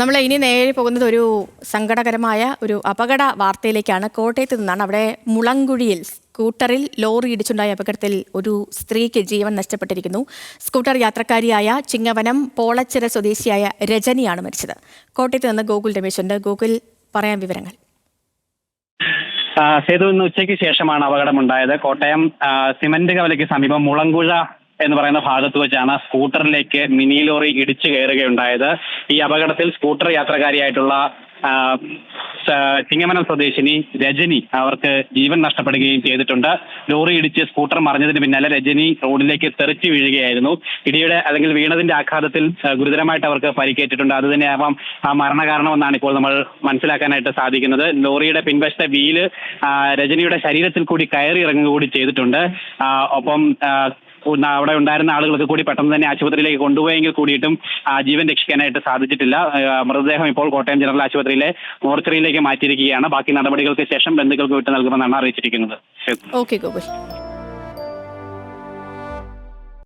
നമ്മൾ ഇനി നേരെ പോകുന്നത് ഒരു സങ്കടകരമായ ഒരു അപകട വാർത്തയിലേക്കാണ്. കോട്ടയത്ത് നിന്നാണ്. അവിടെ മുളങ്കുഴിയിൽ സ്കൂട്ടറിൽ ലോറി ഇടിച്ചുണ്ടായ അപകടത്തിൽ ഒരു സ്ത്രീക്ക് ജീവൻ നഷ്ടപ്പെട്ടിരിക്കുന്നു. സ്കൂട്ടർ യാത്രക്കാരിയായ ചിങ്ങവനം പോളച്ചിറ സ്വദേശിയായ രജനിയാണ് മരിച്ചത്. കോട്ടയത്ത് നിന്ന് ഗോകുൽ രമേശുണ്ട്. ഗോകുൽ, പറയാൻ വിവരങ്ങൾ. സേതു, ഇന്ന് ഉച്ചയ്ക്ക് ശേഷമാണ് അപകടമുണ്ടായത്. കോട്ടയം സിമന്റ് കവലയ്ക്ക് സമീപം മുളങ്കുഴ എന്ന് പറയുന്ന ഭാഗത്ത് വെച്ചാണ് സ്കൂട്ടറിലേക്ക് മിനി ലോറി ഇടിച്ചു കയറുകയുണ്ടായത്. ഈ അപകടത്തിൽ സ്കൂട്ടർ യാത്രക്കാരിയായിട്ടുള്ള ചിങ്ങമനം സ്വദേശിനി രജനി അവർക്ക് ജീവൻ നഷ്ടപ്പെടുകയും ചെയ്തിട്ടുണ്ട്. ലോറി ഇടിച്ച് സ്കൂട്ടർ മറിഞ്ഞതിന് പിന്നാലെ രജനി റോഡിലേക്ക് തെറിച്ചു വീഴുകയായിരുന്നു. ഇടിയുടെ അല്ലെങ്കിൽ വീണതിന്റെ ആഘാതത്തിൽ ഗുരുതരമായിട്ട് അവർക്ക് പരിക്കേറ്റിട്ടുണ്ട്. അത് തന്നെയാവാം ആ മരണകാരണമെന്നാണ് ഇപ്പോൾ നമ്മൾ മനസ്സിലാക്കാനായിട്ട് സാധിക്കുന്നത്. ലോറിയുടെ പിൻവശത്തെ വീല് രജനിയുടെ ശരീരത്തിൽ കൂടി കയറി ഇറങ്ങുക കൂടി ചെയ്തിട്ടുണ്ട്. ഒപ്പം അവിടെ ഉണ്ടായിരുന്ന ആളുകൾക്ക് കൂടി പെട്ടെന്ന് തന്നെ ആശുപത്രിയിലേക്ക് കൊണ്ടുപോയെങ്കിൽ കൂടിയിട്ടും ജീവൻ രക്ഷിക്കാനായിട്ട് സാധിച്ചിട്ടില്ല. മൃതദേഹം ഇപ്പോൾ കോട്ടയം ജനറൽ ആശുപത്രിയിലെ മോർച്ചറിയിലേക്ക് മാറ്റിയിരിക്കുകയാണ്. ബാക്കി നടപടികൾക്ക് ശേഷം ബന്ധുക്കൾക്ക് വിട്ടു നൽകുമെന്നാണ് അറിയിച്ചിരിക്കുന്നത്. ഓക്കെ ഗോകുൽ.